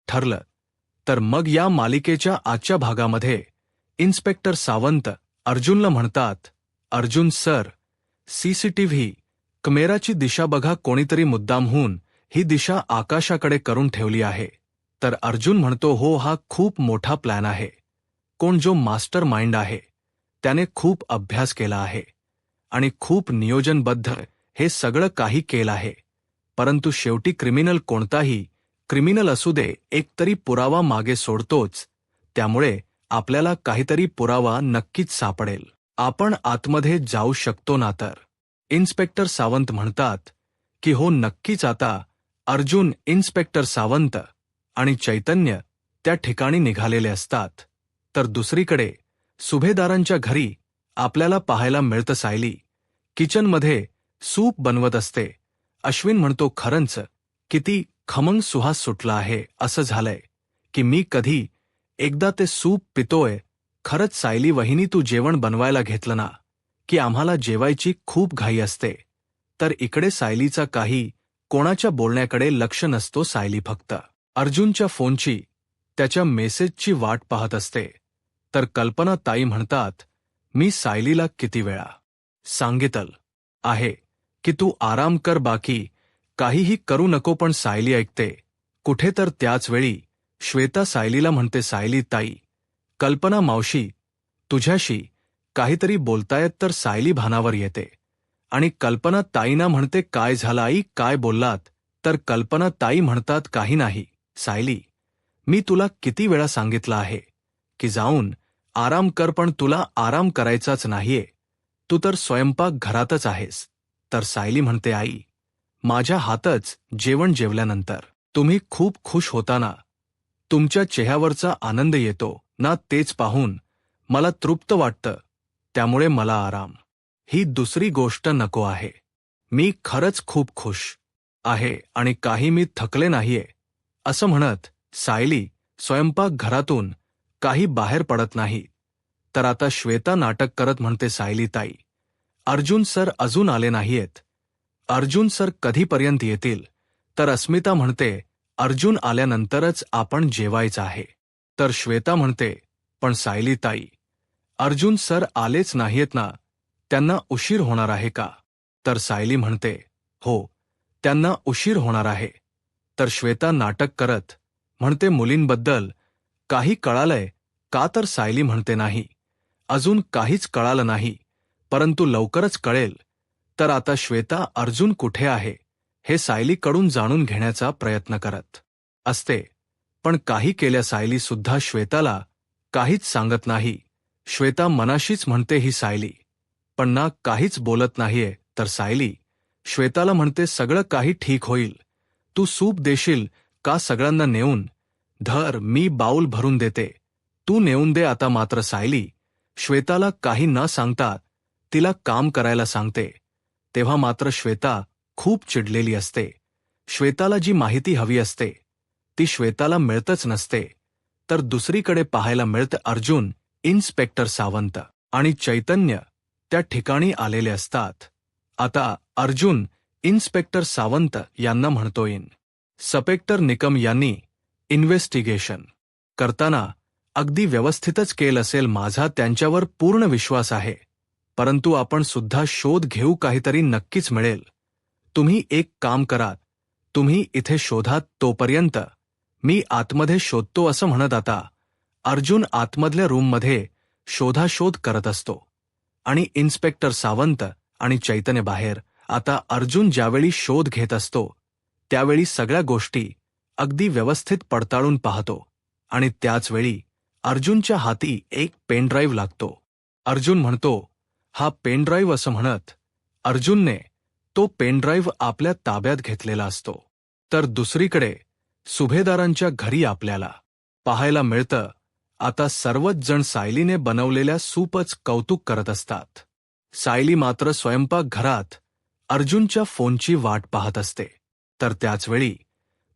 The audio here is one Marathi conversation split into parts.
ठरलं. तर मग या मालिकेच्या आजच्या भागामध्ये इन्स्पेक्टर सावंत अर्जुनला म्हणतात, अर्जुन सर, सीसीटीव्ही कॅमेराची दिशा बघा, कोणीतरी मुद्दामहून ही दिशा आकाशाकडे करून ठेवली आहे. तर अर्जुन म्हणतो, हो, हा खूप मोठा प्लॅन आहे. कोण जो मास्टर माइंड आहे त्याने खूप अभ्यास केला आहे आणि खूप नियोजनबद्ध हे सगळं काही केलं आहे. परंतु शेवटी क्रिमिनल कोणताही क्रिमिनल असू दे, एकतरी पुरावा मागे सोडतोच. त्यामुळे आपल्याला काहीतरी पुरावा नक्कीच सापडेल. आपण आतमध्ये जाऊ शकतो ना? तर इन्स्पेक्टर सावंत म्हणतात की हो, नक्कीच. आता अर्जुन, इन्स्पेक्टर सावंत आणि चैतन्य त्या ठिकाणी निघालेले असतात. तर दुसरीकडे सुभेदारांच्या घरी आपल्याला पाहायला मिळतं सायली किचनमध्ये सूप बनवत असते. अश्विन म्हणतो, खरंच किती खमंग सुहास सुटला आहे. असं झालंय की मी कधी एकदा ते सूप पितोय. खरंच सायली वहिनी, तू जेवण बनवायला घेतलं ना की आम्हाला जेवायची खूप घाई असते. तर इकडे सायलीचा काही कोणाच्या बोलण्याकडे लक्ष नसतो. सायली फक्त अर्जुनच्या फोनची, त्याच्या मेसेजची वाट पाहत असते. तर कल्पना ताई म्हणतात, मी सायलीला किती वेळा सांगितलं आहे की तू आराम कर, बाकी काहीही करू नको. पण सायली ऐकते कुठे? तर त्याच वेळी श्वेता सायलीला म्हणते, सायली ताई, कल्पना मावशी तुझ्याशी काहीतरी बोलतायत. तर सायली भानावर येते आणि कल्पना ताईंना म्हणते, काय झालं आई, काय बोललात? तर कल्पना ताई म्हणतात, काही नाही सायली, मी तुला किती वेळा सांगितलं आहे की जाऊन आराम कर, पण तुला आराम करायचाच नाहीये. तू तर स्वयंपाक घरातच आहेस. तर सायली म्हणते, आई, माझ्या हातच जेवण जेवल्यानंतर तुम्ही खूप खुश होता ना, तुमच्या चेहऱ्यावरचा आनंद येतो ना, तेच पाहून मला तृप्त वाटतं. त्यामुळे मला आराम ही दुसरी गोष्ट नको आहे. मी खरंच खूप खुश आहे आणि काही मी थकले नाहीये. असं म्हणत सायली स्वयंपाकघरातून काही बाहेर पडत नाही. तर आता श्वेता नाटक करत म्हणते, सायली ताई, अर्जुन सर अजून आले नाहीयेत. अर्जुन सर कधीपर्यंत येतील? तर अस्मिता म्हणते, अर्जुन आल्यानंतरच आपण जेवायचं आहे. तर श्वेता म्हणते, पण सायली ताई, अर्जुन सर आलेच नाहीयेत ना, त्यांना उशीर होणार आहे का? तर सायली म्हणते, हो, त्यांना उशीर होणार आहे. तर श्वेता नाटक करत म्हणते, मुलींबद्दल काही कळालंय का? तर सायली म्हणते, नाही, अजून काहीच कळालं नाही, परंतु लवकरच कळेल. तर आता श्वेता अर्जुन कुठे आहे हे सायलीकडून जाणून घेण्याचा प्रयत्न करत असते. पण काही केल्या सायली सुद्धा श्वेताला काहीच सांगत नाही. श्वेता मनाशीच म्हणते, ही सायली पण ना काहीच बोलत नाहीये. तर सायली श्वेताला म्हणते, सगळं काही ठीक होईल, तू सूप देशील का सगळ्यांना नेऊन? धर, मी बाऊल भरून देते, तू नेऊन दे. आता मात्र सायली श्वेताला काही न सांगता तिला काम करायला सांगते. तेव्हा मात्र श्वेता खूप चिडलेली असते. श्वेताला जी माहिती हवी असते ती श्वेताला मिळतच नसते. तर दुसरीकडे पाहायला मिळतं अर्जुन, इन्स्पेक्टर सावंत आणि चैतन्य त्या ठिकाणी आलेले असतात. आता अर्जुन इन्स्पेक्टर सावंत यांना म्हणतो, इन्स्पेक्टर निकम यांनी इन्व्हेस्टिगेशन करताना अगदी व्यवस्थितच केलं असेल, माझा त्यांच्यावर पूर्ण विश्वास आहे. परंतु आपण सुद्धा शोध घेऊ, काहीतरी नक्कीच मिळेल. तुम्ही एक काम करा, तुम्ही इथे शोधात, तोपर्यंत मी आतमध्ये शोधतो. असं म्हणत आता अर्जुन आतमधल्या रूममध्ये शोधाशोध करत असतो आणि इन्स्पेक्टर सावंत आणि चैतन्य बाहेर. आता अर्जुन ज्यावेळी शोध घेत असतो त्यावेळी सगळ्या गोष्टी अगदी व्यवस्थित पडताळून पाहतो आणि त्याचवेळी अर्जुनच्या हाती एक पेनड्राईव्ह लागतो. अर्जुन म्हणतो, हा पेनड्राईव्ह. असं म्हणत अर्जुनने तो पेनड्राईव्ह आपल्या ताब्यात घेतलेला असतो. तर दुसरीकडे सुभेदारांच्या घरी आपल्याला पाहायला मिळतं, आता सर्वच जण सायलीने बनवलेल्या सूपच कौतुक करत असतात. सायली मात्र स्वयंपाकघरात अर्जुनच्या फोनची वाट पाहत असते. तर त्याचवेळी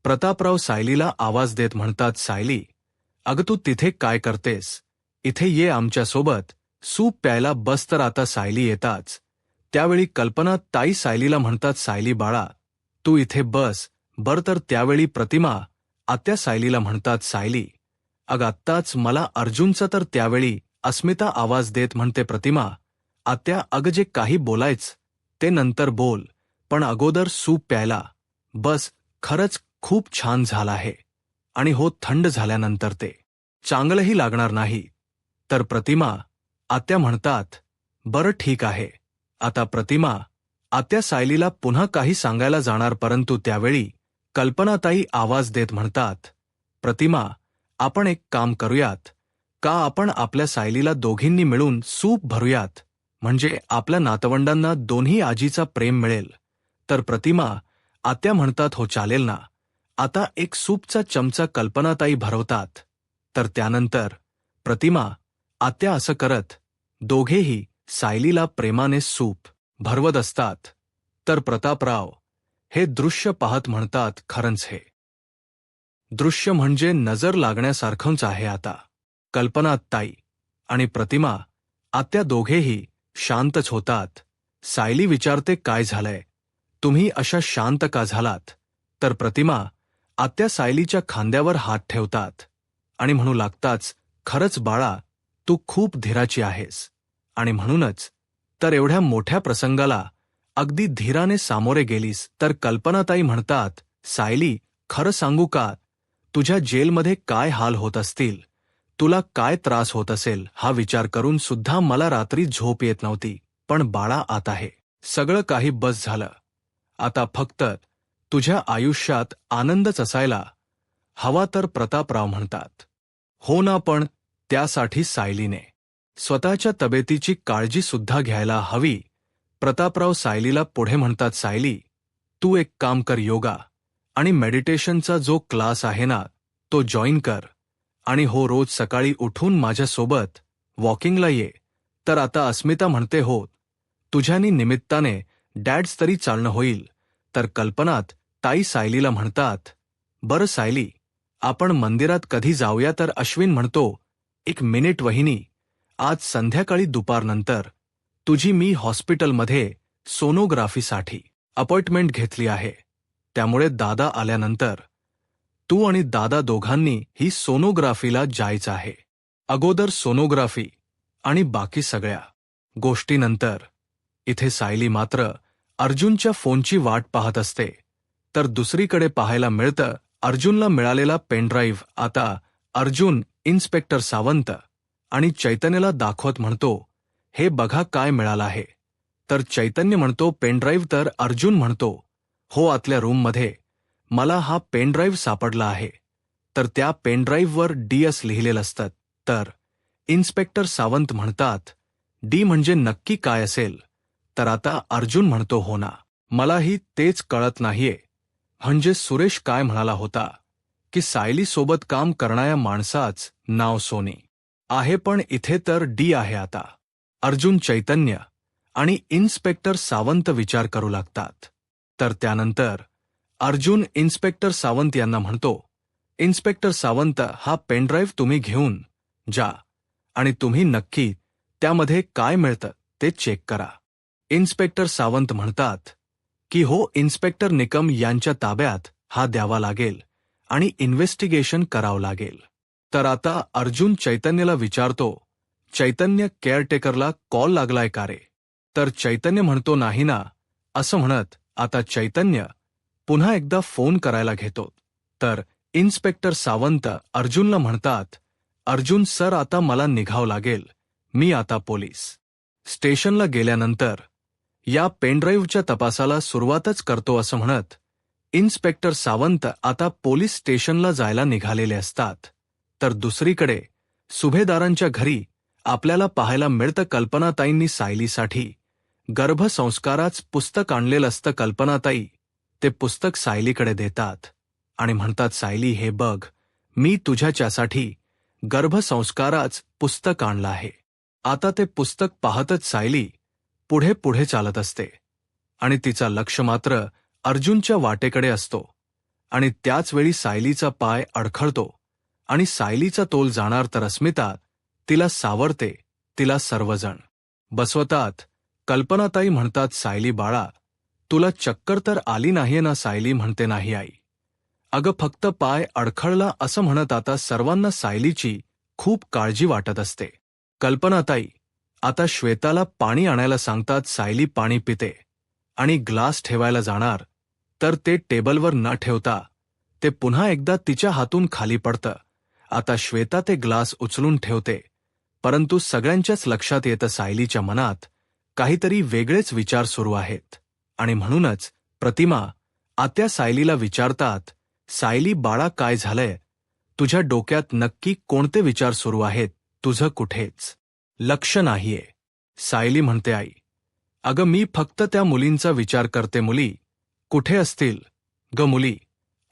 प्रतापराव सायलीला आवाज देत म्हणतात, सायली, अगं तू तिथे काय करतेस? इथे ये आमच्यासोबत, सूप प्यायला बस. तर आता सायली येताच त्यावेळी कल्पना ताई सायलीला म्हणतात, सायली बाळा, तू इथे बस बर. तर त्यावेळी प्रतिमा आत्या सायलीला म्हणतात, सायली अग आत्ताच मला अर्जुनचा. तर त्यावेळी अस्मिता आवाज देत म्हणते, प्रतिमा आत्या अग जे काही बोलायच ते नंतर बोल, पण अगोदर सूप प्यायला बस. खरंच खूप छान झालं आहे आणि हो थंड झाल्यानंतर ते चांगलंही लागणार नाही. तर प्रतिमा आत्या म्हणतात, बरं ठीक आहे. आता प्रतिमा आत्या सायलीला पुन्हा काही सांगायला जाणार, परंतु त्यावेळी कल्पनाताई आवाज देत म्हणतात, प्रतिमा आपण एक काम करूयात का, आपण आपल्या सायलीला दोघींनी मिळून सूप भरूयात, म्हणजे आपल्या नातवंडांना दोन्ही आजीचा प्रेम मिळेल. तर प्रतिमा आत्या म्हणतात, हो चालेल ना. आता एक सूपचा चमचा कल्पनाताई भरवतात. तर त्यानंतर प्रतिमा आत्या असं करत दोघेही सायलीला प्रेमाने सूप भरवत असतात. तर प्रतापराव हे दृश्य पाहत म्हणतात, खरंच हे दृश्य म्हणजे नजर लागण्यासारखंच आहे. आता कल्पनाताई आणि प्रतिमा आत्या दोघेही शांतच होतात. सायली विचारते, काय झालंय, तुम्ही अशा शांत का झालात. तर प्रतिमा आत्या सायलीच्या खांद्यावर हात ठेवतात आणि म्हणू लागताच, खरंच बाळा तू खूप धीराची आहेस आणि म्हणूनच तर एवढ्या मोठ्या प्रसंगाला अगदी धीराने सामोरे गेलीस. तर कल्पनाताई म्हणतात, सायली खरं सांगू का, तुझ्या जेलमध्ये काय हाल होत असतील, तुला काय त्रास होत असेल, हा विचार करून सुद्धा मला रात्री झोप येत नव्हती. पण बाळा आता हे सगळं काही बस झालं. आता फक्त तुझ्या आयुष्यात आनंदच असायला हवा. तर प्रतापराव म्हणतात, हो ना, पण त्यासाठी सायलीने स्वतःच्या तब्येतीची काळजी सुद्धा घ्यायला हवी. प्रतापराव सायलीला पुढे म्हणतात, सायली तू एक काम कर, योगा आणि मेडिटेशनचा जो क्लास आहे ना तो जॉईन कर, आणि हो रोज सकाळी उठून माझ्यासोबत वॉकिंगला ये. तर आता अस्मिता म्हणते, हो तुझ्यानी निमित्ताने डॅड्स तरी चालणं होईल. तर कल्पनात ताई सायलीला म्हणतात, बरं सायली आपण मंदिरात कधी जाऊया. तर अश्विन म्हणतो, एक मिनिट वहिनी, आज संध्याकाळी दुपारनंतर तुझी मी हॉस्पिटलमध्ये सोनोग्राफीसाठी अपॉइंटमेंट घेतली आहे, त्यामुळे दादा आल्यानंतर तू आणि दादा दोघांनी ही सोनोग्राफीला जायचं आहे. अगोदर सोनोग्राफी आणि बाकी सगळ्या गोष्टीनंतर. इथे सायली मात्र अर्जुनच्या फोनची वाट पाहत असते. तर दुसरीकडे पाहायला मिळतं अर्जुनला मिळालेला पेनड्राईव्ह. आता अर्जुन इन्स्पेक्टर सावंत आणि चैतन्यला दाखवत म्हणतो, हे बघा काय मिळालं आहे. तर चैतन्य म्हणतो, पेनड्राईव्ह. तर अर्जुन म्हणतो, हो आतल्या रूममध्ये मला हा पेनड्राईव्ह सापडला आहे. तर त्या पेनड्राईव्हवर DS लिहिलेलं असतं. तर इन्स्पेक्टर सावंत म्हणतात, डी म्हणजे नक्की काय असेल. तर आता अर्जुन म्हणतो, हो ना, मलाही तेच कळत नाहीये. म्हणजे सुरेश काय म्हणाला होता की सायलीसोबत काम करणाऱ्या माणसाच नाव सोनी आहे, पण इथे तर डी आहे. आता अर्जुन, चैतन्य आणि इन्स्पेक्टर सावंत विचार करू लागतात. तर त्यानंतर अर्जुन इन्स्पेक्टर सावंत यांना म्हणतो, इन्स्पेक्टर सावंत हा पेनड्राईव्ह तुम्ही घेऊन जा आणि तुम्ही नक्की त्यामध्ये काय मिळतं ते चेक करा. इन्स्पेक्टर सावंत म्हणतात की हो, इन्स्पेक्टर निकम यांच्या ताब्यात हा द्यावा लागेल आणि इन्व्हेस्टिगेशन करावं लागेल. तर आता अर्जुन चैतन्यला विचारतो, चैतन्य केअरटेकरला कॉल लागलाय का रे. तर चैतन्य म्हणतो, नाही ना. असं म्हणत आता चैतन्य पुन्हा एकदा फोन करायला घेतो. तर इन्स्पेक्टर सावंत अर्जुनला म्हणतात, अर्जुन सर आता मला निघावं लागेल, मी आता पोलीस स्टेशनला गेल्यानंतर या पेनड्राईव्हच्या तपासाला सुरुवातच करतो. असं म्हणत इन्स्पेक्टर सावंत आता पोलीस स्टेशनला जायला निघालेले असतात. तर दुसरीकडे सुभेदारांच्या घरी आपल्याला पाहायला मिळतं कल्पनाताईंनी सायलीसाठी गर्भसंस्काराचं पुस्तक आणलेलं असतं. कल्पनाताई ते पुस्तक सायलीकडे देतात आणि म्हणतात, सायली हे बघ, मी तुझ्यासाठी गर्भसंस्काराचं पुस्तक आणलं आहे. आता ते पुस्तक पाहतच सायली पुढे पुढे चालत असते आणि तिचा लक्ष मात्र अर्जुनच्या वाटेकडे असतो. आणि त्याचवेळी सायलीचा पाय अडखळतो आणि सायलीचा तोल जाणार. तर अस्मिता तिला सावरते, तिला सर्वजण बसवतात. कल्पनाताई म्हणतात, सायली बाळा तुला चक्कर तर आली नाहीये ना. सायली म्हणते, नाही आई, अगं फक्त पाय अडखळला असं म्हणत आता सर्वांना सायलीची खूप काळजी वाटत असते. कल्पनाताई आता श्वेताला पाणी आणायला सांगतात. सायली पाणी पिते आणि ग्लास ठेवायला जाणार तर ते टेबलवर न ठेवता ते पुन्हा एकदा तिच्या हातून खाली पडतं. आता श्वेता ते ग्लास उचलून ठेवते, परंतु सगळ्यांच्याच लक्षात येतं सायलीच्या मनात काहीतरी वेगळेच विचार सुरू आहेत. आणि म्हणूनच प्रतिमा आत्या सायलीला विचारतात, सायली बाळा काय झालंय? तुझ्या डोक्यात नक्की कोणते विचार सुरू आहेत? तुझं कुठेच लक्ष नाहीये. सायली म्हणते, आई अगं मी फक्त त्या मुलींचा विचार करते. मुली कुठे असतील ग? मुली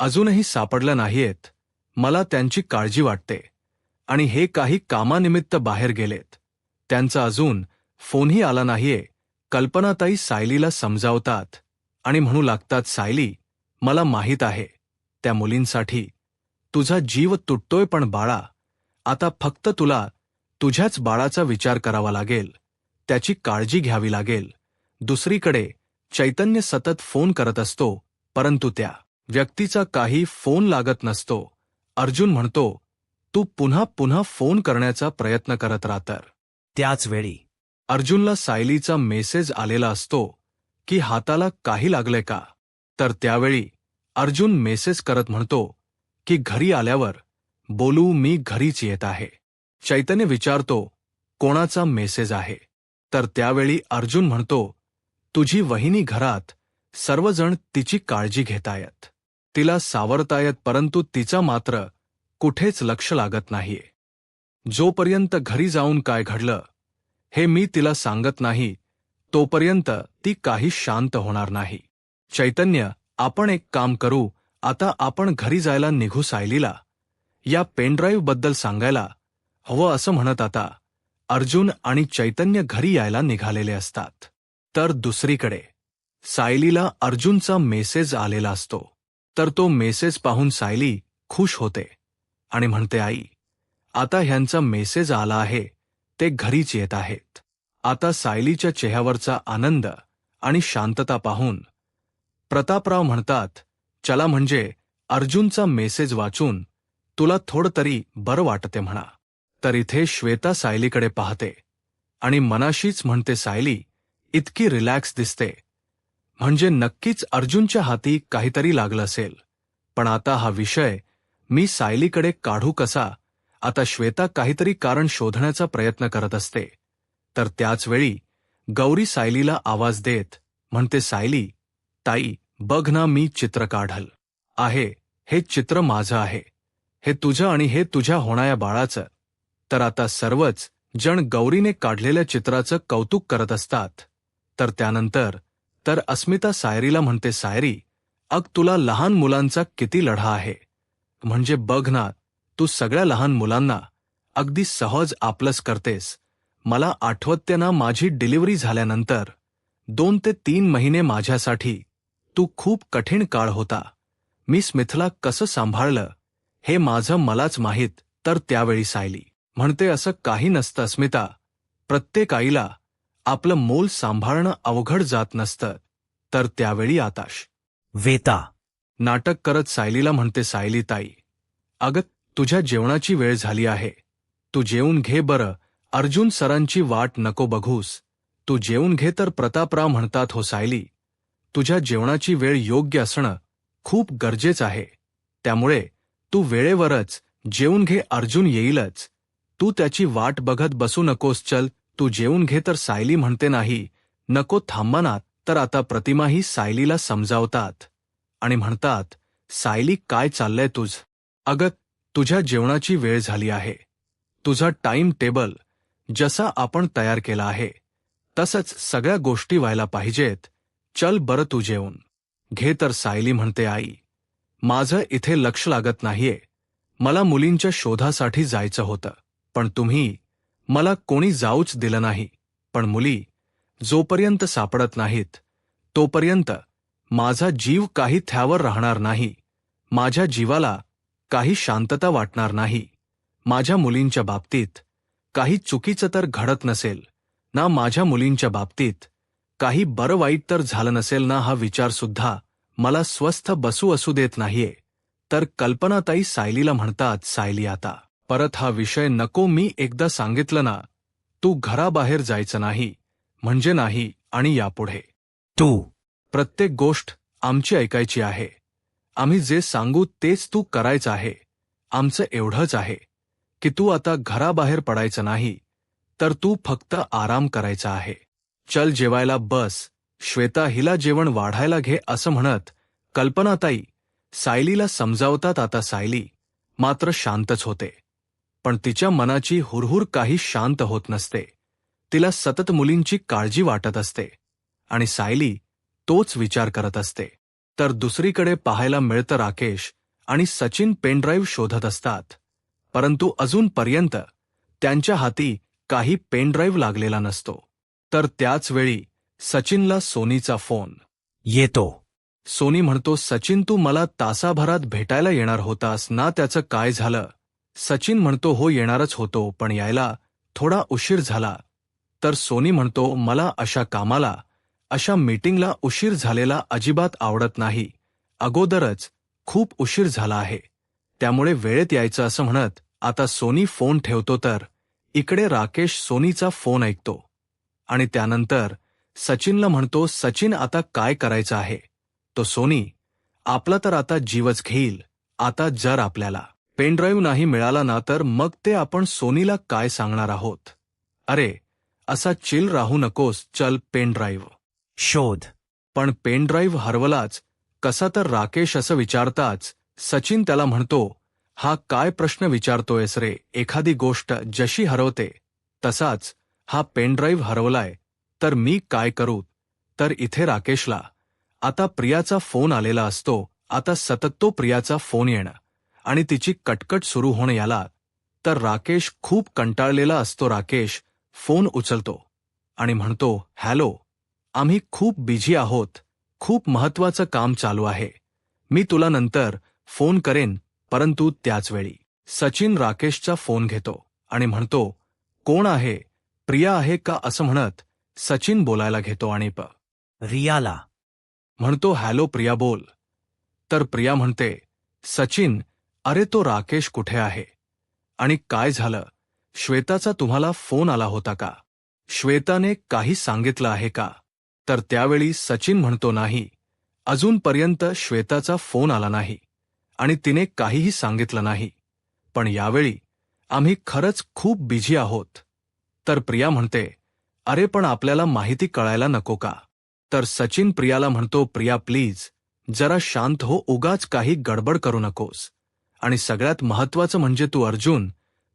अजूनही सापडल्या नाहीयेत. मला त्यांची काळजी वाटते. आणि हे काही कामानिमित्त बाहेर गेलेत. त्यांचा अजून फोनही आला नाहीये. कल्पनाताई सायलीला समजावतात आणि म्हणू लागतात, सायली मला माहीत आहे त्या मुलींसाठी तुझा जीव तुटतोय, पण बाळा आता फक्त तुला तुझ्याच बाळाचा विचार करावा लागेल, त्याची काळजी घ्यावी लागेल. दुसरीकडे चैतन्य सतत फोन करत असतो, परंतु त्या व्यक्तीचा काही फोन लागत नसतो. अर्जुन म्हणतो, तू पुन्हा पुन्हा फोन करण्याचा प्रयत्न करत राहा. तर त्याच वेळी अर्जुनला सायलीचा मेसेज आलेला असतो की हाताला काही लागलंय का? तर त्यावेळी अर्जुन मेसेज करत म्हणतो की घरी आल्यावर बोलू, मी घरीच येत आहे. चैतन्य विचारतो, कोणाचा मेसेज आहे? तर त्यावेळी अर्जुन म्हणतो, तुझी वहिनी घरात, सर्वजण तिची काळजी घेतायत, तिला सावरतायत, परंतु तिचा मात्र कुठेच लक्ष लागत नाहीये. जोपर्यंत घरी जाऊन काय घडलं हे मी तिला सांगत नाही तोपर्यंत ती काही शांत होणार नाही. चैतन्य, आपण एक काम करू, आता आपण घरी जायला निघू. सायलीला या पेनड्राईव्ह बद्दल सांगायला हवं असं म्हणत आता अर्जुन आणि चैतन्य घरी यायला निघालेले असतात. तर दुसरीकडे सायलीला अर्जुनचा मेसेज आलेला असतो. तर तो मेसेज पाहून सायली खुश होते आणि म्हणते, आई आता ह्यांचा मेसेज आला आहे, ते घरीच येत आहेत. आता सायलीच्या चेहऱ्यावरचा आनंद आणि शांतता पाहून प्रतापराव म्हणतात, चला म्हणजे अर्जुनचा मेसेज वाचून तुला थोडं तरी बरं वाटते म्हणा. तर इथे श्वेता सायलीकडे पाहते आणि मनाशीच म्हणते, सायली इतकी रिलॅक्स दिसते, म्हणजे नक्कीच अर्जुनच्या हाती काहीतरी लागलं असेल. पण आता हा विषय मी सायलीकडे काढू कसा? आता श्वेता काहीतरी कारण शोधण्याचा प्रयत्न करत असते. तर त्याच वेळी गौरी सायलीला आवाज देत म्हणते, सायली ताई बघ ना, मी चित्र काढल आहे. हे चित्र माझं आहे, हे तुझं आणि हे तुझ्या होणाऱ्या बाळाचं. तर आता सर्वच जण गौरीने काढलेल्या चित्राचं कौतुक करत असतात. तर त्यानंतर तर अस्मिता सायरीला म्हणते, सायरी अग तुला लहान मुलांचा किती लढा आहे. म्हणजे बघ ना, तू सगळ्या लहान मुलांना अगदी सहज आपलंच करतेस. मला आठवते ना, माझी डिलिव्हरी झाल्यानंतर 2 ते 3 महिने माझ्यासाठी तू खूप कठीण काळ होता. मी स्मिथला कसं सांभाळलं हे माझं मलाच माहीत. तर त्यावेळी सायली म्हणते, असं काही नसतं अस्मिता, प्रत्येक आईला आपलं मूल सांभाळणं अवघड जात नसतं. तर त्यावेळी आताश वेता नाटक करत सायलीला म्हणते, सायली ताई अगं तुझ्या जेवणाची वेळ झाली आहे, तू जेवून घे बरं. अर्जुन सरांची वाट नको बघूस, तू जेवून घे. तर प्रतापराव म्हणतात, हो सायली, तुझ्या जेवणाची वेळ योग्य असणं खूप गरजेचं आहे, त्यामुळे तू वेळेवरच जेवून घे. अर्जुन येईलच, तू त्याची वाट बघत बसू नकोस, चल तू जेवून घे. तर सायली म्हणते, नाही नको, थांबा ना. तर आता प्रतिमाही सायलीला समजावतात आणि म्हणतात, सायली काय चाललंय तुझ? अगं तुझ्या जेवणाची वेळ झाली आहे, तुझा टाइम टेबल जसा आपण तयार केला आहे तसंच सगळ्या गोष्टी व्हायला पाहिजेत. चल बरं तू जेवून घे. तर सायली म्हणते, आई माझं इथे लक्ष लागत नाहीये, मला मुलींच्या शोधासाठी जायचं होतं, पण तुम्ही मला कोणी जाऊच दिलं नाही. पण मुली जोपर्यंत सापडत नाहीत तोपर्यंत माझा जीव काही थ्यावर राहणार नाही, माझ्या जीवाला काही शांतता वाटणार नाही. माझ्या मुलींच्या बाबतीत काही चुकीचं तर घडत नसेल ना, माझ्या मुलींच्या बाबतीत काही बरं वाईट तर झालं नसेल ना, हा विचार सुद्धा मला स्वस्थ बसू असू देत नाहीये. तर कल्पनाताई सायलीला म्हणतात, सायली आता परत हा विषय नको, मी एकदा सांगितलं ना, तू घराबाहेर जायचं नाही म्हणजे नाही, आणि यापुढे तू प्रत्येक गोष्ट आमची ऐकायची आहे. आम्ही जे सांगू तेच तू करायचं आहे. आमचं एवढंच आहे की तू आता घराबाहेर पडायचं नाही, तर तू फक्त आराम करायचा आहे. चल जेवायला बस. श्वेता, हिला जेवण वाढायला घे असं म्हणत कल्पनाताई सायलीला समजावतात. आता सायली मात्र शांतच होते, पण तिच्या मनाची हुरहुर काही शांत होत नसते. तिला सतत मुलींची काळजी वाटत असते आणि सायली तोच विचार करत असते. तर दुसरीकडे पाहायला मिळतं राकेश आणि सचिन पेनड्राईव्ह शोधत असतात, परंतु अजूनपर्यंत त्यांच्या हाती काही पेनड्राईव्ह लागलेला नसतो. तर त्याच वेळी सचिनला सोनीचा फोन येतो. सोनी म्हणतो, सचिन, तू मला तासाभरात भेटायला येणार होतास ना, त्याचं काय झालं? सचिन म्हणतो, हो येणारच होतो, पण यायला थोडा उशीर झाला. तर सोनी म्हणतो, मला अशा कामाला, अशा मीटिंगला उशीर झालेला अजिबात आवडत नाही. अगोदरच खूप उशीर झाला आहे, त्यामुळे वेळेत यायचं असं म्हणत आता सोनी फोन ठेवतो. तर इकडे राकेश सोनीचा फोन ऐकतो आणि त्यानंतर सचिनला म्हणतो, सचिन, आता काय करायचं आहे? तो सोनी, आपला तर आता जीवच घेईल. आता जर आपल्याला पेनड्राईव्ह नाही मिळाला ना, तर मग ते आपण सोनीला काय सांगणार आहोत? अरे, असा चिल राहू नकोस, चल पेनड्राईव्ह शोध. पण पेनड्राईव्ह हरवलाच कसा? तर राकेश असं विचारताच सचिन त्याला म्हणतो, हा काय प्रश्न विचारतोयस रे? एखादी गोष्ट जशी हरवते तसाच हा पेनड्राईव्ह हरवलाय, तर मी काय करू? तर इथे राकेशला आता प्रियाचा फोन आलेला असतो. आता सतत तो प्रियाचा फोन येणं आणि तिची कटकट सुरू होणं, याला तर राकेश खूप कंटाळलेला असतो. राकेश फोन उचलतो आणि म्हणतो, हॅलो, आम्ही खूप बिझी आहोत, खूप महत्त्वाचं काम चालू आहे, मी तुला नंतर फोन करेन. परंतु त्याचवेळी सचिन राकेशचा फोन घेतो आणि म्हणतो, कोण आहे? प्रिया आहे का? असं म्हणत सचिन बोलायला घेतो आणि रियाला म्हणतो, हॅलो प्रिया, बोल. तर प्रिया म्हणते, सचिन, अरे तो राकेश कुठे आहे आणि काय झालं? श्वेताचा तुम्हाला फोन आला होता का? श्वेताने काही सांगितलं आहे का? तर त्यावेळी सचिन म्हणतो, नाही, अजूनपर्यंत श्वेताचा फोन आला नाही आणि तिने काहीही सांगितलं नाही, पण यावेळी आम्ही खरंच खूप बिझी आहोत. तर प्रिया म्हणते, अरे पण आपल्याला माहिती कळायला नको का? तर सचिन प्रियाला म्हणतो, प्रिया प्लीज जरा शांत हो, उगाच काही गडबड करू नकोस, आणि सगळ्यात महत्त्वाचं म्हणजे तू अर्जुन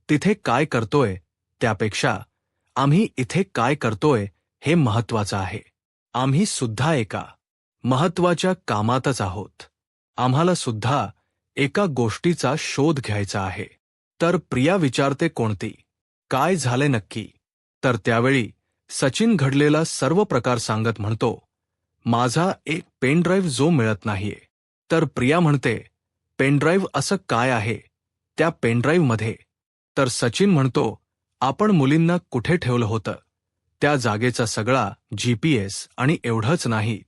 तिथे काय करतोय त्यापेक्षा आम्ही इथे काय करतोय हे महत्त्वाचं आहे. आम्ही सुद्धा एका महत्त्वाच्या कामातच आहोत. आम्हाला सुद्धा एका गोष्टीचा शोध घ्यायचा आहे. तर प्रिया विचारते, कोणती? काय झाले नक्की? तर त्यावेळी सचिन घडलेला सर्व प्रकार सांगत म्हणतो, माझा एक पेनड्राईव्ह जो मिळत नाहीये. तर प्रिया म्हणते, पेनड्राईव्ह असं काय आहे त्या पेनड्राईव्हमध्ये? तर सचिन म्हणतो, आपण मुलींना कुठे ठेवलं होतं त्या जागेचा सगळा GPS, आणि एवढंच नाही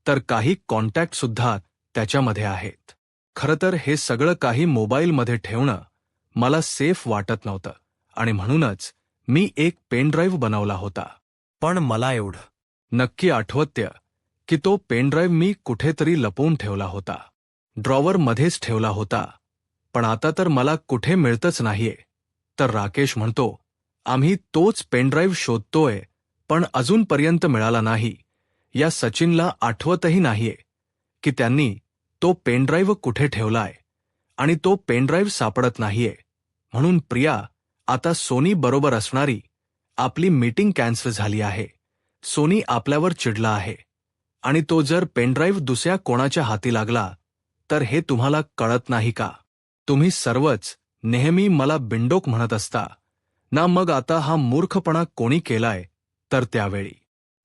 तर काही कॉन्टॅक्ट सुद्धा त्याच्यामध्ये आहेत. खरं तर हे सगळं काही मोबाईलमध्ये ठेवणं मला सेफ वाटत नव्हतं आणि म्हणूनच मी एक पेनड्राईव्ह बनवला होता. पण मला एवढं नक्की आठवतं की तो पेनड्राईव्ह मी कुठेतरी लपवून ठेवला होता, ड्रॉवरमध्येच ठेवला होता, पण आता तर मला कुठे मिळतच नाहीये. तर राकेश म्हणतो, आम्ही तोच पेनड्राईव्ह शोधतोय, पण अजूनपर्यंत मिळाला नाही. या सचिनला आठवतही नाहीये की त्यांनी तो पेनड्राईव्ह कुठे ठेवलाय आणि तो पेनड्राईव्ह सापडत नाहीये. म्हणून प्रिया, आता सोनी बरोबर असणारी आपली मीटिंग कॅन्सल झाली आहे. सोनी आपल्यावर चिडला आहे आणि तो जर पेनड्राईव्ह दुसऱ्या कोणाच्या हाती लागला तर हे तुम्हाला कळत नाही का? तुम्ही सर्वच नेहमी मला बिंडोक म्हणत असता ना, मग आता हा मूर्खपणा कोणी केलाय? तर त्यावेळी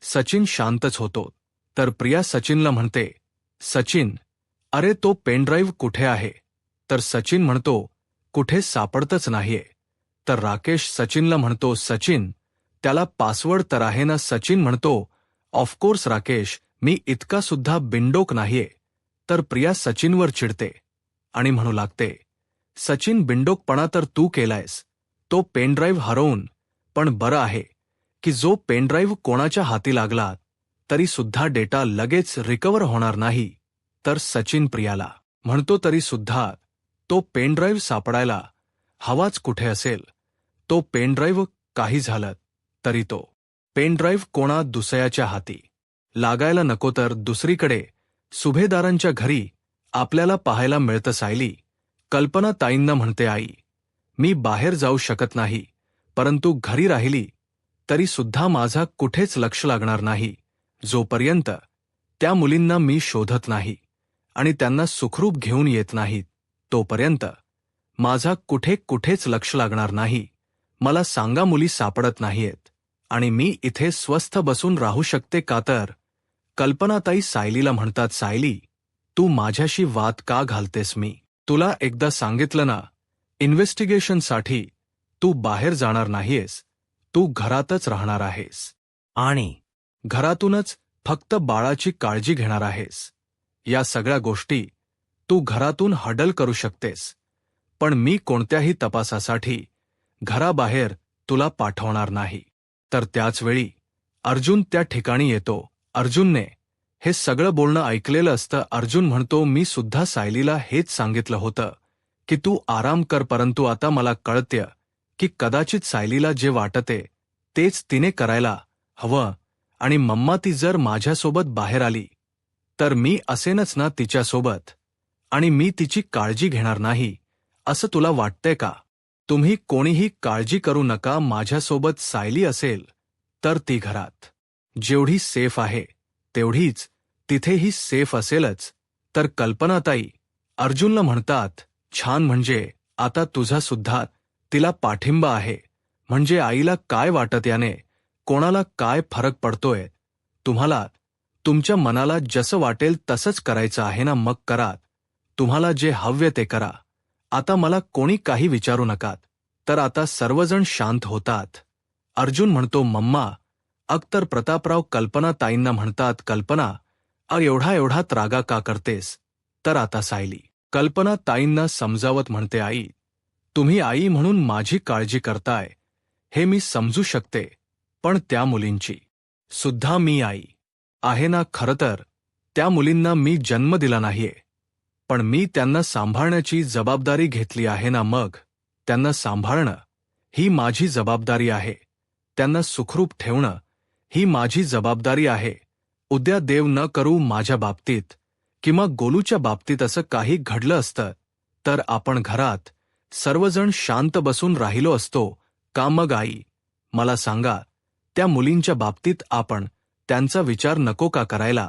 सचिन शांतच होतो. तर प्रिया सचिनला म्हणते, सचिन, अरे तो पेनड्राईव्ह कुठे आहे? तर सचिन म्हणतो, कुठे सापडतच नाहीये. तर राकेश सचिनला म्हणतो, सचिन, त्याला पासवर्ड तर आहे ना? सचिन म्हणतो, ऑफकोर्स राकेश, मी इतका सुद्धा बिंडोक नाहीये. तर प्रिया सचिनवर चिडते आणि म्हणू लागते, सचिन बिंडोकपणा तर तू केलायस, तो पेनड्राईव्ह हरवून, पण बरं आहे की जो पेनड्राईव्ह कोणाच्या हाती लागला तरी सुद्धा डेटा लगेच रिकव्हर होणार नाही. तर सचिन प्रियाला म्हणतो तरी सुद्धा तो पेनड्राईव्ह सापडायला हवाच कुठे असेल. तो पेनड्राईव्ह काही झालं तरी तो पेनड्राईव्ह कोणा दुसऱ्याच्या हाती लागायला नको. तर दुसरीकडे सुभेदारांच्या घरी आपल्याला पाहायला मिळतं सायली कल्पनाताईंना म्हणते, आई मी बाहेर जाऊ शकत नाही, परंतु घरी राहिली तरी सुद्धा माझा कुठेच लक्ष लागणार नाही जोपर्यंत त्या मुलींना मी शोधत नाही आणि त्यांना सुखरूप घेऊन येत नाहीत तोपर्यंत माझा कुठेच लक्ष लागणार नाही. मला सांगा मुली सापडत नाहीयेत आणि मी इथे स्वस्थ बसून राहू शकते का? तर कल्पनाताई सायलीला म्हणतात, सायली तू माझ्याशी वाद का घालतेस? मी तुला एकदा सांगितलं ना, इन्व्हेस्टिगेशनसाठी तू बाहेर जाणार नाहीयेस, तू घरातच राहणार आहेस आणि घरातूनच फक्त बाळाची काळजी घेणार आहेस. या सगळ्या गोष्टी तू घरातून हँडल करू शकतेस, पण मी कोणत्याही तपासासाठी घराबाहेर तुला पाठवणार नाही. तर त्याचवेळी अर्जुन त्या ठिकाणी येतो. अर्जुनने हे सगळं बोलणं ऐकलेलं असतं. अर्जुन म्हणतो, मी सुद्धा सायलीला हेच सांगितलं होतं की तू आराम कर, परंतु आता मला कळतंय की कदाचित सायलीला जे वाटते तेच तिने करायला हवं आणि मम्मा ती जर माझ्यासोबत बाहेर आली तर मी असेनच ना तिच्यासोबत आणि मी तिची काळजी घेणार नाही, असं तुला वाटतंय का? तुम्ही कोणीही काळजी करू नका, माझ्यासोबत सायली असेल तर ती घरात जेवढी सेफ आहे तेवढीच तिथेही सेफ असेलच. तर कल्पनाताई अर्जुनला म्हणतात, छान, म्हणजे आता तुझा सुद्धा तिला पाठिंबा आहे. म्हणजे आईला काय वाटत याने कोणाला काय फरक पडतोय? तुम्हाला तुमच्या मनाला जसं वाटेल तसंच करायचं आहे ना, मग करा. तुम्हाला जे हवे ते करा. आता मला कोणी काही विचारू नकात. तर आता सर्वजण शांत होतात. अर्जुन म्हणतो, मम्मा अख्तर प्रतापराव कल्पनाताईंना म्हणतात, कल्पना एवढा त्रागा का करतेस? तर आता सायली कल्पनाताईंना समजावत म्हणते, आई तुम्ही आई म्हणून माझी काळजी करताय हे मी समजू शकते, पण त्या मुलींची सुद्धा मी आई आहे ना. खरं तर त्या मुलींना मी जन्म दिला नाहीये, पण मी त्यांना सांभाळण्याची जबाबदारी घेतली आहे ना. मग त्यांना सांभाळणं ही माझी जबाबदारी आहे, त्यांना सुखरूप ठेवणं ही माझी जबाबदारी आहे. उद्या देव न करू माझ्या बाबतीत किंवा गोलूच्या बाबतीत असं काही घडलं असतं तर आपण घरात सर्वजण शांत बसून राहिलो असतो का? मग आई मला सांगा, त्या मुलींच्या बाबतीत आपण त्यांचा विचार नको का करायला?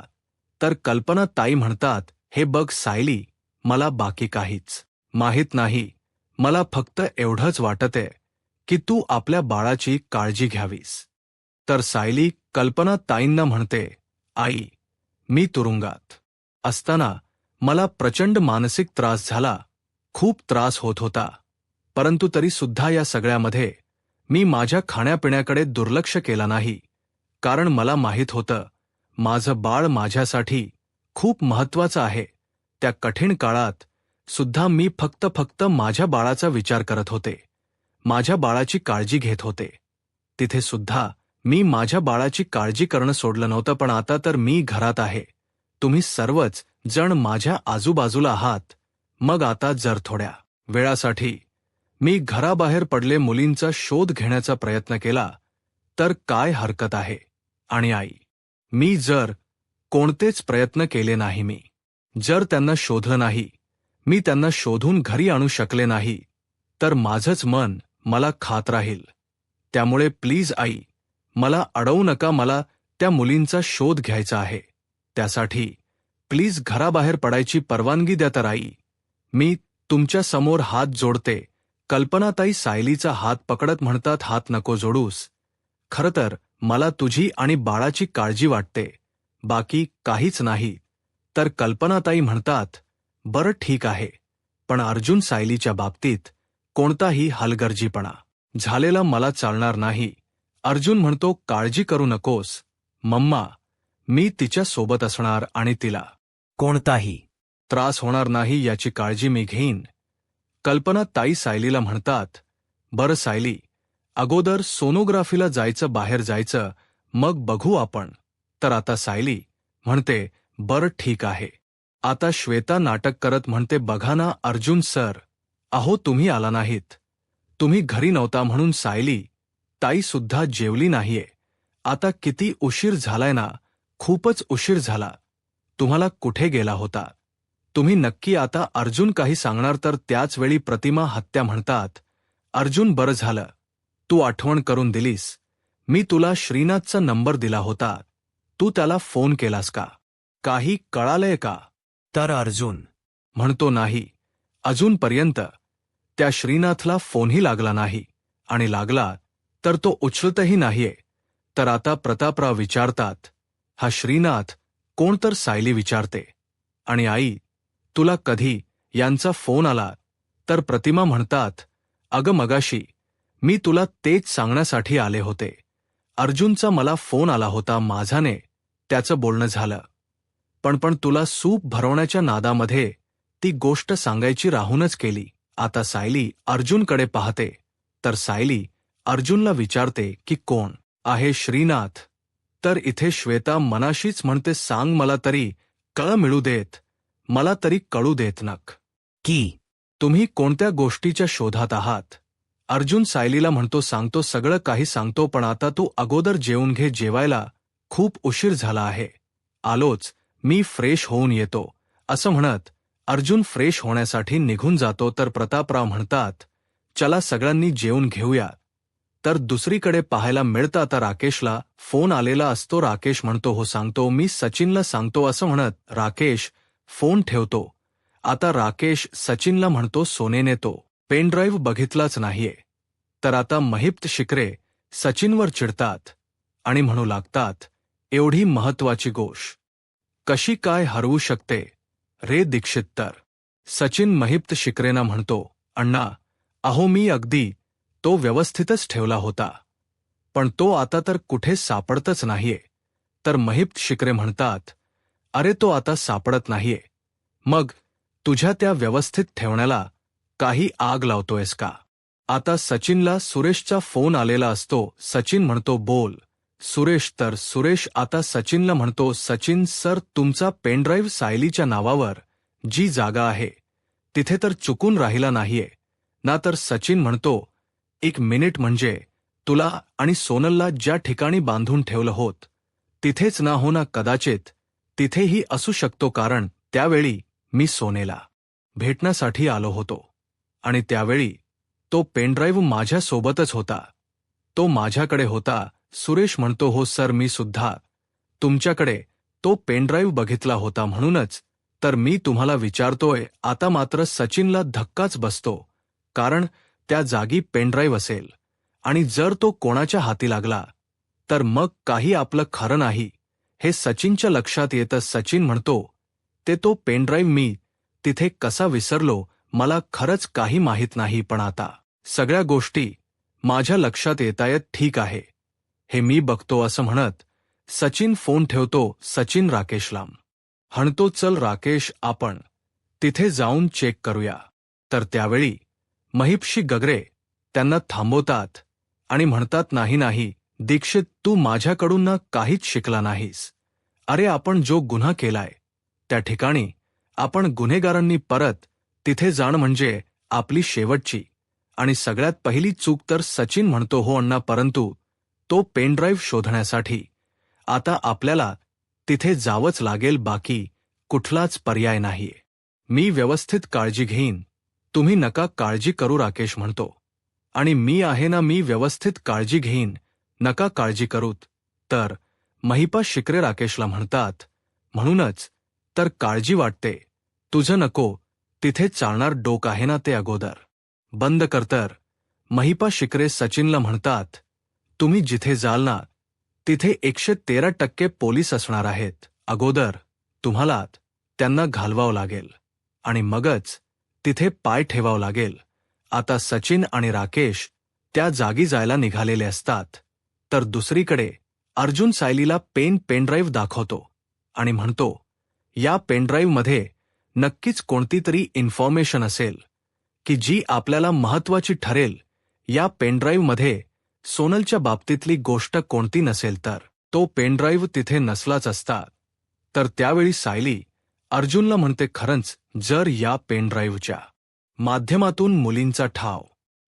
तर कल्पनाताई म्हणतात, हे बघ सायली, मला बाकी काहीच माहीत नाही, मला फक्त एवढंच वाटतंय की तू आपल्या बाळाची काळजी घ्यावीस. तर सायली कल्पनाताईंना म्हणते, आई मी तुरुंगात असताना मला प्रचंड मानसिक त्रास झाला, खूप त्रास होत होता, परंतु तरी सुद्धा या सगळ्यामध्ये मी माझ्या खाण्यापिण्याकडे दुर्लक्ष केला नाही, कारण मला माहीत होतं माझं बाळ माझ्यासाठी खूप महत्त्वाचं आहे. त्या कठीण काळात सुद्धा मी फक्त माझ्या बाळाचा विचार करत होते, माझ्या बाळाची काळजी घेत होते. तिथे सुद्धा मी माझ्या बाळाची काळजी करणं सोडलं नव्हतं. पण आता तर मी घरात आहे, तुम्ही सर्वच जण माझ्या आजूबाजूला आहात, मग आता जर थोड्या वेळासाठी मी घराबाहेर पडले, मुलींचा शोध घेण्याचा प्रयत्न केला तर काय हरकत आहे? आणि आई मी जर कोणतेच प्रयत्न केले नाही, मी जर त्यांना शोधलं नाही, मी त्यांना शोधून घरी आणू शकले नाही, तर माझंच मन मला खात राहील. त्यामुळे प्लीज आई मला अडवू नका, मला त्या मुलींचा शोध घ्यायचा आहे, त्यासाठी प्लीज घराबाहेर पडायची परवानगी द्या. तर आई मी तुमच्या समोर हात जोडते. कल्पनाताई सायलीचा हात पकडत म्हणतात, हात नको जोडूस, खरं तर मला तुझी आणि बाळाची काळजी वाटते, बाकी काहीच नाही. तर कल्पनाताई म्हणतात, बरं ठीक आहे, पण अर्जुन सायलीच्या बाबतीत कोणताही हलगर्जीपणा झालेला मला चालणार नाही. अर्जुन म्हणतो, काळजी करू नकोस मम्मा, मी तिच्या सोबत असणार आणि तिला कोणताही त्रास होणार नाही याची काळजी मी घेईन. कल्पना ताई सायलीला म्हणतात, बरं सायली, अगोदर सोनोग्राफीला जायचं, बाहेर जायचं, मग बघू आपण. तर आता सायली म्हणते, बरं ठीक आहे. आता श्वेता नाटक करत म्हणते, बघा ना अर्जुन सर, अहो तुम्ही आला नाहीत, तुम्ही घरी नव्हता म्हणून सायली ताई सुद्धा जेवली नाहीये. आता किती उशीर झालाय ना, खूपच उशीर झाला. तुम्हाला कुठे गेला होता तुम्ही नक्की? आता अर्जुन काही सांगणार तर त्याच वेळी प्रतिमा हत्या म्हणतात, अर्जुन बरं झालं तू आठवण करून दिलीस. मी तुला श्रीनाथचा नंबर दिला होता, तू त्याला फोन केलास का? काही कळालंय का? तर अर्जुन म्हणतो, नाही, अजूनपर्यंत त्या श्रीनाथला फोनही लागला नाही, आणि लागला तर तो उचलतही नाहीये. तर आता प्रतापराव विचारतात, हा श्रीनाथ कोण? तर सायली विचारते, आणि आई तुला कधी यांचा फोन आला? तर प्रतिमा म्हणतात, अगं मगाशी मी तुला तेच सांगण्यासाठी आले होते. अर्जुनचा मला फोन आला होता, माझाने त्याचं बोलणं झालं, पण तुला सूप भरवण्याच्या नादामध्ये ती गोष्ट सांगायची राहूनच गेली. आता सायली अर्जुनकडे पाहते, तर सायली अर्जुनला विचारते की कोण आहे श्रीनाथ? तर इथे श्वेता मनाशीच म्हणते, सांग मला तरी कळ मिळू देत, मला तरी कळू देत नक की तुम्ही कोणत्या गोष्टीच्या शोधात आहात. अर्जुन सायलीला म्हणतो, सांगतो, सगळं काही सांगतो, पण आता तू अगोदर जेवून घे, जेवायला खूप उशीर झाला आहे. आलोच, मी फ्रेश होऊन येतो. असं म्हणत अर्जुन फ्रेश होण्यासाठी निघून जातो. तर प्रतापराव म्हणतात, चला सगळ्यांनी जेवून घेऊया. तर दुसरीकडे पाहायला मिळतं, आता राकेशला फोन आलेला असतो. राकेश म्हणतो, हो सांगतो, मी सचिनला सांगतो. असं म्हणत राकेश फोन ठेवतो. आता राकेश सचिनला म्हणतो, सोनेने तो पेनड्राईव्ह बघितलाच नाहीये. तर आता महिप्त शिकरे सचिनवर चिडतात आणि म्हणू लागतात, एवढी महत्वाची गोष्ट कशी काय हरवू शकते रे दीक्षित? तर सचिन महिप्त शिकरेंना म्हणतो, अण्णा, अहो मी अगदी तो व्यवस्थितच ठेवला होता, पण तो आता तर कुठे सापडतच नाहीये. तर महिप्त शिकरे म्हणतात, अरे तो आता सापडत नाहीये, मग तुझ्या त्या व्यवस्थित ठेवण्याला काही आग लावतोयस का? आता सचिनला सुरेशचा फोन आलेला असतो. सचिन म्हणतो, बोल सुरेश. तर सुरेश आता सचिनला म्हणतो, सचिन सर, तुमचा पेनड्राईव्ह सायलीच्या नावावर जी जागा आहे तिथे तर चुकून राहिला नाहीये ना? तर सचिन म्हणतो, एक मिनिट, म्हणजे तुला आणि सोनलला ज्या ठिकाणी बांधून ठेवलं होत तिथेच ना? हो ना, कदाचित तिथेही असू शकतो, कारण त्यावेळी मी सोनेला भेटण्यासाठी आलो होतो आणि त्यावेळी तो पेनड्राईव्ह माझ्या सोबतच होता, तो माझ्याकडे होता. सुरेश म्हणतो, हो सर, मी सुद्धा तुमच्याकडे तो पेनड्राईव्ह बघितला होता, म्हणूनच तर मी तुम्हाला विचारतोय. आता मात्र सचिनला धक्काच बसतो, कारण त्या जागी पेनड्राईव्ह असेल आणि जर तो कोणाच्या हाती लागला तर मग काही आपलं खरं नाही, हे सचिनच्या लक्षात येतं. सचिन म्हणतो, ते तो पेनड्राईव्ह मी तिथे कसा विसरलो, मला खरंच काही माहीत नाही, पण आता सगळ्या गोष्टी माझ्या लक्षात येतायत. ठीक आहे, हे मी बघतो. असं म्हणत सचिन फोन ठेवतो. सचिन राकेशला म्हणतो, चल राकेश, आपण तिथे जाऊन चेक करूया. तर त्यावेळी महिप्शी गगरे त्यांना थांबवतात आणि म्हणतात, नाही नाही दीक्षित, तू माझ्याकडून ना काहीच शिकला नाहीस. अरे आपण जो गुन्हा केलाय त्या ठिकाणी आपण गुन्हेगारांनी परत तिथे जाणं म्हणजे आपली शेवटची आणि सगळ्यात पहिली चूक. तर सचिन म्हणतो, हो अण्णा, परंतु तो पेनड्राईव्ह शोधण्यासाठी आता आपल्याला तिथे जावंच लागेल, बाकी कुठलाच पर्याय नाहीये. मी व्यवस्थित काळजी घेईन, तुम्ही नका काळजी करू. राकेश म्हणतो, आणि मी आहे ना, मी व्यवस्थित काळजी घेईन, नका काळजी करूत. तर महिपा शिकरे राकेशला म्हणतात, म्हणूनच तर काळजी वाटते, तुझं नको तिथे चालणार डोक आहे ना, ते अगोदर बंद कर. तर महिपा शिकरे सचिनला म्हणतात, तुम्ही जिथे जाल ना तिथे 113% पोलीस असणार आहेत. अगोदर तुम्हाला त्यांना घालवावं लागेल आणि मगच तिथे पाय ठेवावं लागेल. आता सचिन आणि राकेश त्या जागी जायला निघालेले असतात. तर दुसरीकडे अर्जुन सायलीला पेनड्राईव्ह दाखवतो आणि म्हणतो, या पेनड्राईव्हमध्ये नक्कीच कोणती तरी इन्फॉर्मेशन असेल की जी आपल्याला महत्त्वाची ठरेल. या पेनड्राईव्हमध्ये सोनलच्या बाबतीतली गोष्ट कोणती नसेल तर तो पेनड्राईव्ह तिथे नसलाच असता. तर त्यावेळी सायली अर्जुनला म्हणते, खरंच जर या पेनड्राईव्हच्या माध्यमातून मुलींचा ठाव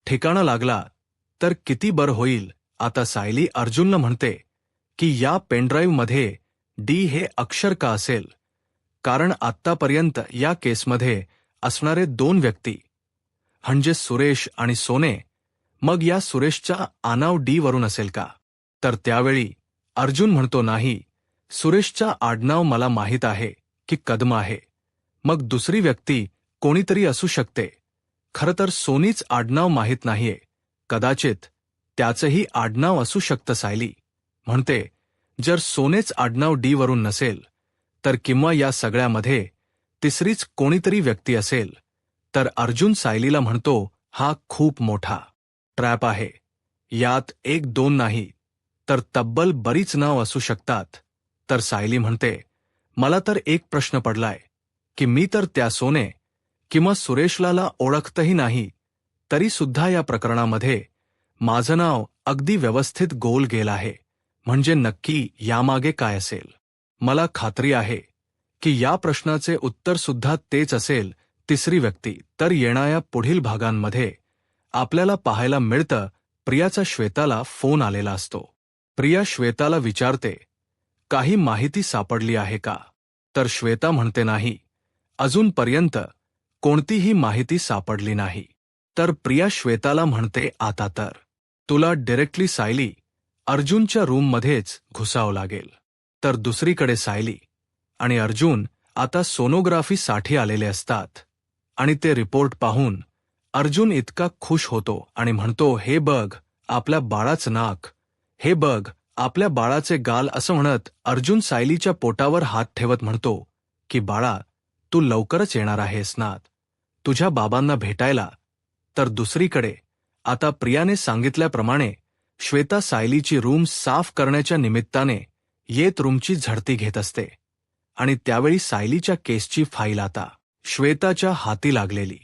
ठिकाणा लागला तर किती बरं होईल. आता सायली अर्जुनला म्हणते की या पेनड्राईव्हमध्ये डी हे अक्षर का असेल, कारण आत्तापर्यंत या केसमध्ये असणारे 2 व्यक्ती म्हणजे सुरेश आणि सोने, मग या सुरेशचा आनाव डी वरून असेल का. तर त्यावेळी अर्जुन म्हणतो, नाही, सुरेशचा आडनाव मला माहीत आहे की कदम आहे, मग दुसरी व्यक्ती कोणीतरी असू शकते. खरं तर सोनीच आडनाव माहीत नाहीये, कदाचित त्याचंही आडनाव असू शकतं. सायली म्हणते, जर सोनेच आडनाव डी वरून नसेल तर किंवा या सगळ्यामध्ये तिसरीच कोणीतरी व्यक्ती असेल. तर अर्जुन सायलीला म्हणतो, हा खूप मोठा ट्रॅप आहे. यात 1-2 नाही तर तब्बल बरीच नाव असू शकतात. तर सायली म्हणते, मला तर एक प्रश्न पडलाय की मी तर त्या सोने किंवा सुरेशलाला ओळखतही नाही, तरी सुद्धा या प्रकरणामध्ये माझं नाव अगदी व्यवस्थित गोल गेलं आहे. म्हणजे नक्की यामागे काय असेल. मला खात्री आहे की या प्रश्नाचे उत्तर सुद्धा तेच असेल, तिसरी व्यक्ती. तर येणाऱ्या पुढील भागांमध्ये आपल्याला पाहायला मिळतं, प्रियाचा श्वेताला फोन आलेला असतो. प्रिया श्वेताला विचारते, काही माहिती सापडली आहे का. तर श्वेता म्हणते, नाही, अजूनपर्यंत कोणतीही माहिती सापडली नाही. तर प्रिया श्वेताला म्हणते, आता तर तुला डायरेक्टली सायली अर्जुनच्या रूममध्येच घुसावं लागेल. तर दुसरीकडे सायली आणि अर्जुन आता सोनोग्राफीसाठी आलेले असतात आणि ते रिपोर्ट पाहून अर्जुन इतका खुश होतो आणि म्हणतो, हे बघ आपल्या बाळाचं नाक, हे बघ आपल्या बाळाचे गाल. असं म्हणत अर्जुन सायलीच्या पोटावर हात ठेवत म्हणतो की बाळा, तू लवकरच येणार आहेस ना तुझ्या बाबांना भेटायला. तर दुसरीकडे आता प्रियाने सांगितल्याप्रमाणे श्वेता सायलीची रूम साफ करण्याच्या निमित्ताने येत रूमची झडती घेत असते आणि त्यावेळी सायलीच्या केसची फाईल आता श्वेताच्या हाती लागलेली.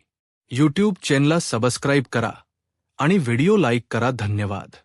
यूट्यूब चॅनलला सबस्क्राईब करा आणि व्हिडिओ लाईक करा. धन्यवाद.